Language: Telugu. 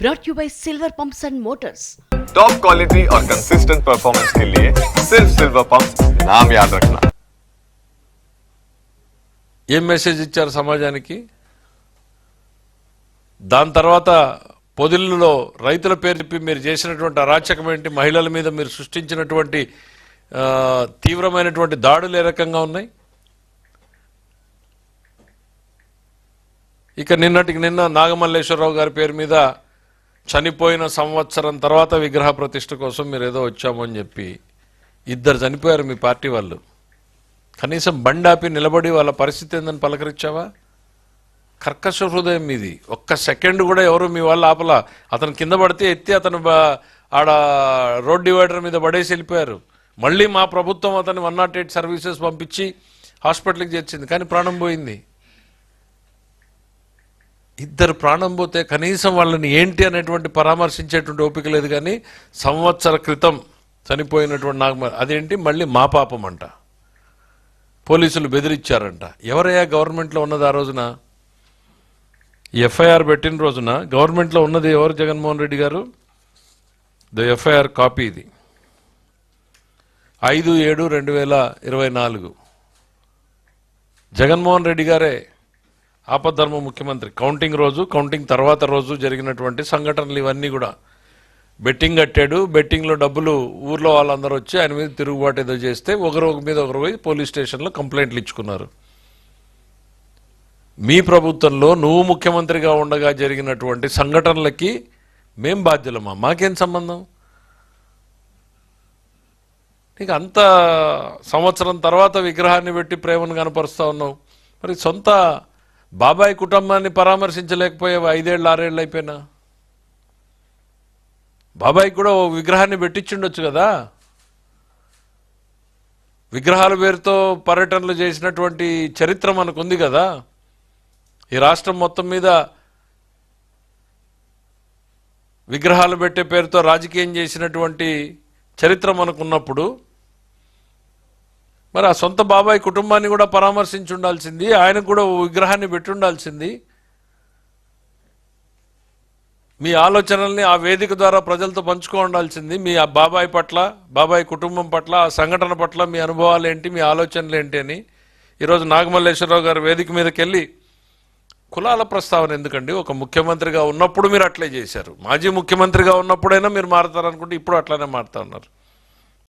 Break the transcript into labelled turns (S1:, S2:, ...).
S1: brought you by Silver Pumps and Motors.
S2: Top quality और कंसिस्टेंट परफॉर्मेंस के लिए सिर्फ सिल्वर पंप्स नाम याद रखना।
S3: ఏం మెసేజ్ ఇచ్చారు సమాజానికి? దాని తర్వాత పొదిల్లో రైతుల పేరు చెప్పి మీరు చేసినటువంటి అరాచకం ఏంటి? మహిళల మీద మీరు సృష్టించినటువంటి తీవ్రమైనటువంటి దాడులు ఏ రకంగా ఉన్నాయి? ఇక నిన్నటికి నిన్న నాగమల్లేశ్వరరావు గారి పేరు మీద చనిపోయిన సంవత్సరం తర్వాత విగ్రహ ప్రతిష్ఠ కోసం మీరు ఏదో వచ్చామని చెప్పి ఇద్దరు చనిపోయారు మీ పార్టీ వాళ్ళు. కనీసం బండాపి నిలబడి వాళ్ళ పరిస్థితి ఏందని పలకరించావా? కర్కశ హృదయం మీది. ఒక్క సెకండ్ కూడా ఎవరు మీ వాళ్ళు ఆపలా. అతను కింద పడితే ఎత్తి అతను ఆడ రోడ్ డివైడర్ మీద పడేసి వెళ్ళిపోయారు. మళ్ళీ మా ప్రభుత్వం అతను 108 సర్వీసెస్ పంపించి హాస్పిటల్కి చేర్చింది, కానీ ప్రాణం పోయింది. ఇద్దరు ప్రాణం పోతే కనీసం వాళ్ళని ఏంటి అనేటువంటి పరామర్శించేటువంటి ఓపిక లేదు. కానీ సంవత్సర క్రితం చనిపోయినటువంటి అదేంటి మళ్ళీ మా పాపం అంట. పోలీసులు బెదిరించారంట. ఎవరయ్యా గవర్నమెంట్లో ఉన్నది ఆ రోజున? ఎఫ్ఐఆర్ పెట్టిన రోజున గవర్నమెంట్లో ఉన్నది ఎవరు? జగన్మోహన్ రెడ్డి గారు. ద ఎఫ్ఐఆర్ కాపీ ఇది 5/7/2024. జగన్మోహన్ రెడ్డి గారే ఆపద్ధర్మ ముఖ్యమంత్రి. కౌంటింగ్ రోజు, కౌంటింగ్ తర్వాత రోజు జరిగినటువంటి సంఘటనలు ఇవన్నీ కూడా. బెట్టింగ్ కట్టాడు, బెట్టింగ్లో డబ్బులు ఊర్లో వాళ్ళందరూ వచ్చి ఆయన మీద తిరుగుబాటు ఏదో చేస్తే ఒకరు మీద ఒకరు పోయి పోలీస్ స్టేషన్లో కంప్లైంట్లు ఇచ్చుకున్నారు. మీ ప్రభుత్వంలో నువ్వు ముఖ్యమంత్రిగా ఉండగా జరిగినటువంటి సంఘటనలకి మేం బాధ్యులమా? మాకేం సంబంధం? నీకు అంత సంవత్సరం తర్వాత విగ్రహాన్ని పెట్టి ప్రేమను కనపరుస్తూ ఉన్నావు. మరి సొంత బాబాయ్ కుటుంబాన్ని పరామర్శించలేకపోయావు. 5 ఏళ్ళు 6 ఏళ్ళు అయిపోయినా బాబాయ్ కూడా ఓ విగ్రహాన్ని పెట్టించుండొచ్చు కదా. విగ్రహాల పేరుతో పర్యటనలు చేసినటువంటి చరిత్ర మనకు ఉంది కదా. ఈ రాష్ట్రం మొత్తం మీద విగ్రహాలు పెట్టే పేరుతో రాజకీయం చేసినటువంటి చరిత్ర మనకున్నప్పుడు మరి ఆ సొంత బాబాయ్ కుటుంబాన్ని కూడా పరామర్శించి ఉండాల్సింది, ఆయనకు కూడా విగ్రహాన్ని పెట్టి ఉండాల్సింది. మీ ఆలోచనల్ని ఆ వేదిక ద్వారా ప్రజలతో పంచుకో ఉండాల్సింది. మీ ఆ బాబాయ్ పట్ల, బాబాయ్ కుటుంబం పట్ల, ఆ సంఘటన పట్ల మీ అనుభవాలు ఏంటి, మీ ఆలోచనలు ఏంటి అని. ఈరోజు నాగమల్లేశ్వరరావు గారు వేదిక మీదకి వెళ్ళి కులాల ప్రస్తావన ఎందుకండి? ఒక ముఖ్యమంత్రిగా ఉన్నప్పుడు మీరు అట్లే చేశారు. మాజీ ముఖ్యమంత్రిగా ఉన్నప్పుడైనా మీరు మారుతారనుకుంటే ఇప్పుడు అట్లానే మారుతా ఉన్నారు.